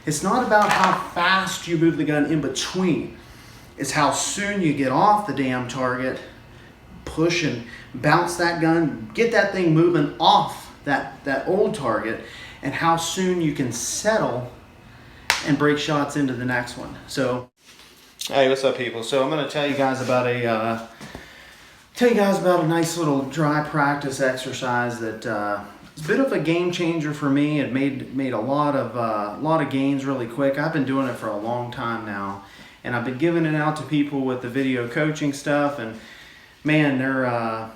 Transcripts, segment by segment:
It's not about how fast you move the gun in between. It's how soon you get off the damn target, push and bounce that gun, get that thing moving off that old target, and how soon you can settle and break shots into the next one. So, hey, what's up, people? So I'm going to tell you guys about a nice little dry practice exercise that it's a bit of a game changer for me. It made a lot of gains really quick. I've been doing it for a long time now, and I've been giving it out to people with the video coaching stuff. And man, a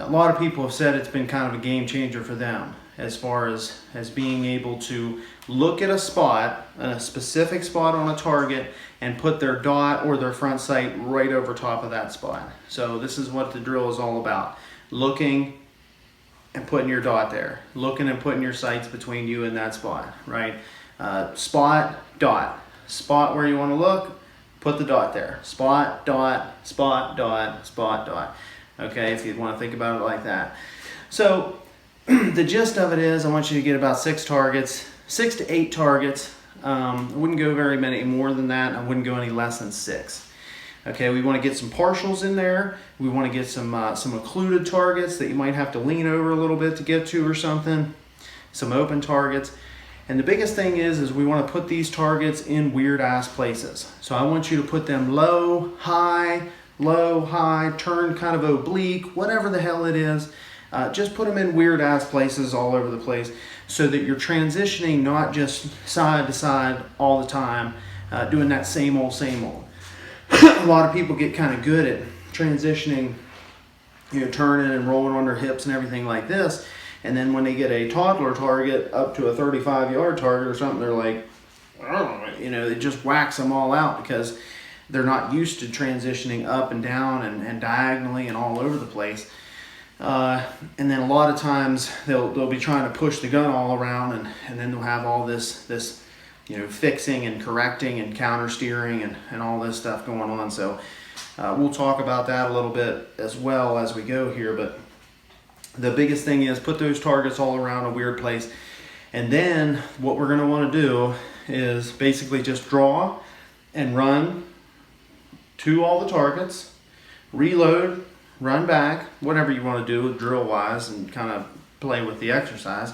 lot of people have said it's been kind of a game changer for them as far as being able to look at a spot, a specific spot on a target, and put their dot or their front sight right over top of that spot. So this is what the drill is all about. Looking and putting your dot there. Looking and putting your sights between you and that spot, right? Spot, dot. Spot where you want to look, put the dot there. Spot, dot, spot, dot, spot, dot. Okay, if you want to think about it like that. So the gist of it is I want you to get about 6 to 8 targets. I wouldn't go very many more than that. I wouldn't go any less than 6. Okay, we want to get some partials in there. We want to get some occluded targets that you might have to lean over a little bit to get to or something. Some open targets. And the biggest thing is we want to put these targets in weird ass places. So I want you to put them low, high, turn kind of oblique, whatever the hell it is. Just put them in weird ass places all over the place so that you're transitioning not just side to side all the time, doing that same old. A lot of people get kind of good at transitioning, turning and rolling on their hips and everything like this. And then when they get a toddler target up to a 35-yard target or something, they're like, it just whacks them all out because they're not used to transitioning up and down and diagonally and all over the place. And then a lot of times they'll be trying to push the gun all around and then they'll have all this fixing and correcting and counter steering and all this stuff going on. So we'll talk about that a little bit as well as we go here. But the biggest thing is put those targets all around a weird place. And then what we're going to want to do is basically just draw and run to all the targets, reload, run back, whatever you want to do drill wise and kind of play with the exercise.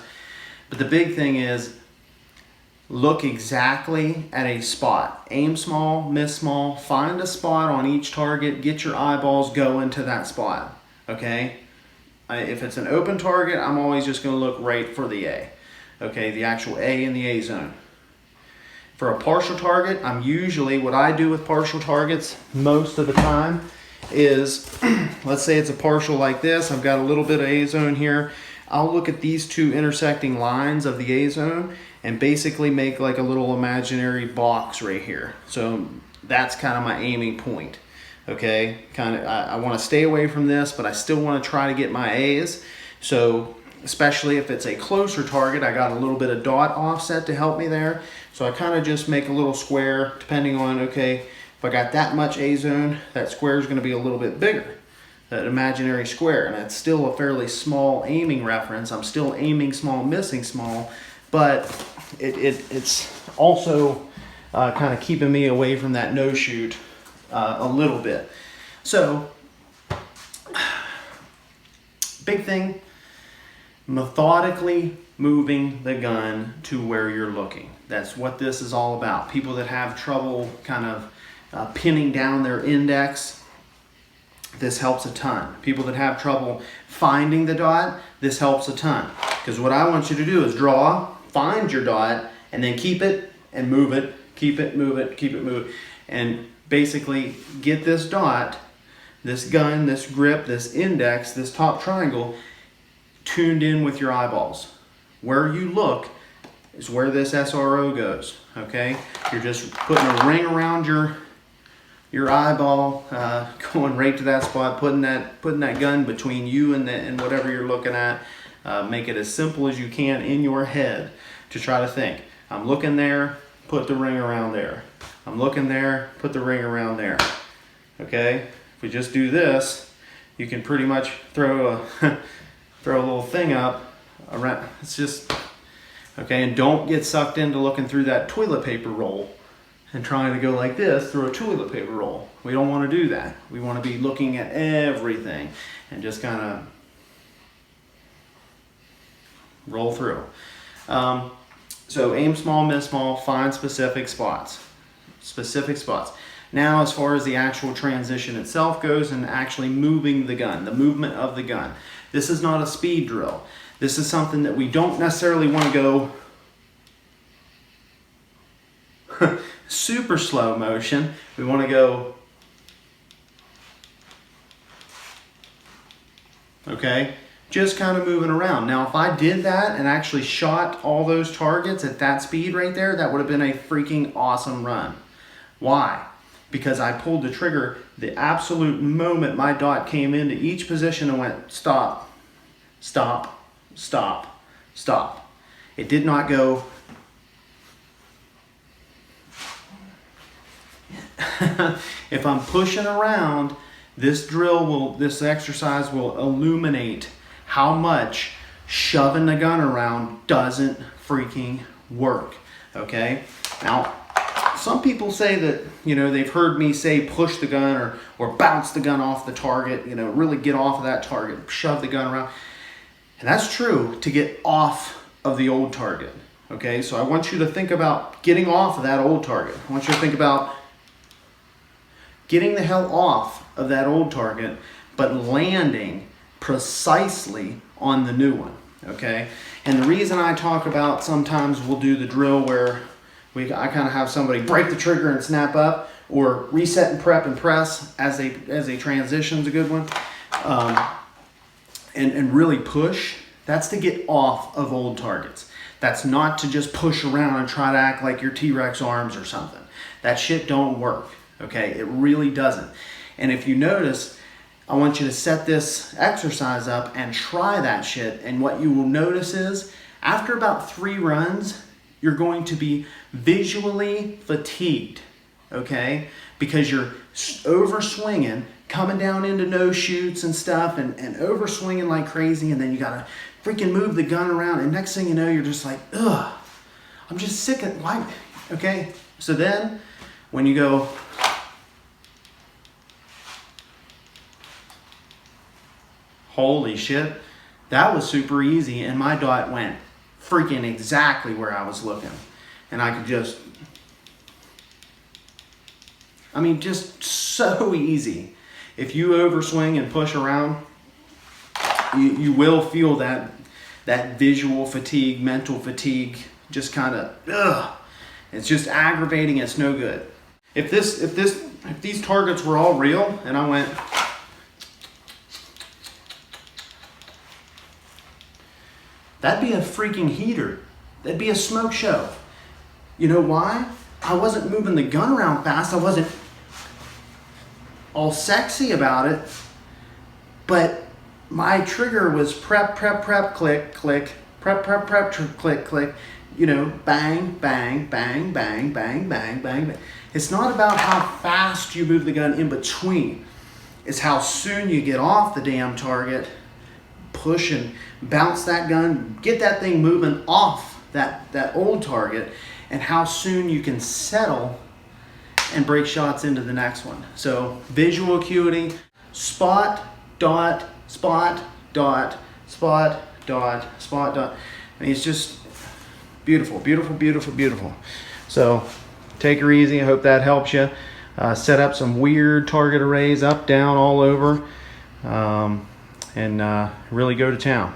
But the big thing is look exactly at a spot. Aim small, miss small, find a spot on each target, get your eyeballs going to that spot, okay? If it's an open target, I'm always just going to look right for the A, okay, the actual A in the A zone. For a partial target, what I do with partial targets most of the time is, let's say it's a partial like this, I've got a little bit of A zone here. I'll look at these two intersecting lines of the A zone and basically make like a little imaginary box right here. So that's kind of my aiming point. Okay, I want to stay away from this, but I still want to try to get my A's. So especially if it's a closer target, I got a little bit of dot offset to help me there. So I kind of just make a little square depending on, okay, if I got that much A zone, that square is going to be a little bit bigger, that imaginary square. And it's still a fairly small aiming reference. I'm still aiming small, missing small, but it's also kind of keeping me away from that no shoot a little bit. So big thing, methodically moving the gun to where you're looking. That's what this is all about. People that have trouble kind of pinning down their index, this helps a ton. People that have trouble finding the dot, this helps a ton. Because what I want you to do is draw, find your dot, and then keep it and move it, keep it, move it, keep it, move it. And basically get this dot, this gun, this grip, this index, this top triangle tuned in with your eyeballs. Where you look is where this SRO goes, okay? You're just putting a ring around your eyeball, going right to that spot, putting that gun between you and whatever you're looking at. Make it as simple as you can in your head to try to think. I'm looking there, put the ring around there. I'm looking there, put the ring around there. Okay? If we just do this, you can pretty much throw a little thing up around. It's just Okay, and don't get sucked into looking through that toilet paper roll and trying to go like this through a toilet paper roll. We don't want to do that. We want to be looking at everything and just kind of roll through. So aim small, miss small, find specific spots. Specific spots. Now, as far as the actual transition itself goes and actually moving the gun, the movement of the gun. This is not a speed drill. This is something that we don't necessarily want to go super slow motion. We want to go, okay, just kind of moving around. Now, if I did that and actually shot all those targets at that speed right there, that would have been a freaking awesome run. Why? Because I pulled the trigger the absolute moment my dot came into each position and went stop, stop, stop, stop. It did not go if I'm pushing around, this exercise will illuminate how much shoving the gun around doesn't freaking work. Okay? Now, some people say that, they've heard me say push the gun or bounce the gun off the target, really get off of that target, shove the gun around. And that's true to get off of the old target. Okay? So I want you to think about getting off of that old target. I want you to think about getting the hell off of that old target, but landing precisely on the new one, okay? And the reason I talk about sometimes we'll do the drill where I kind of have somebody break the trigger and snap up, or reset and prep and press as a transition's a good one, and really push. That's to get off of old targets. That's not to just push around and try to act like your T-Rex arms or something. That shit don't work. Okay, it really doesn't. And if you notice, I want you to set this exercise up and try that shit. And what you will notice is, after about 3 runs, you're going to be visually fatigued, okay? Because you're over swinging, coming down into no shoots and stuff, and over swinging like crazy, and then you gotta freaking move the gun around, and next thing you know, you're just like, ugh, I'm just sick of why, okay? So then, when you go, holy shit, that was super easy, and my dot went freaking exactly where I was looking. And I could just so easy. If you overswing and push around, you will feel that visual fatigue, mental fatigue, just kind of, ugh. It's just aggravating, it's no good. If these targets were all real and I went, that'd be a freaking heater. That'd be a smoke show. You know why? I wasn't moving the gun around fast. I wasn't all sexy about it. But my trigger was prep, click, click, prep, click, click. Bang, bang, bang, bang, bang, bang, bang. It's not about how fast you move the gun in between. It's how soon you get off the damn target, push and bounce that gun, get that thing moving off that old target, and how soon you can settle and break shots into the next one. So visual acuity, spot, dot, spot, dot, spot, dot, spot, dot. It's just beautiful, beautiful, beautiful, beautiful. So take her easy. I hope that helps you. Set up some weird target arrays up, down, all over, and really go to town.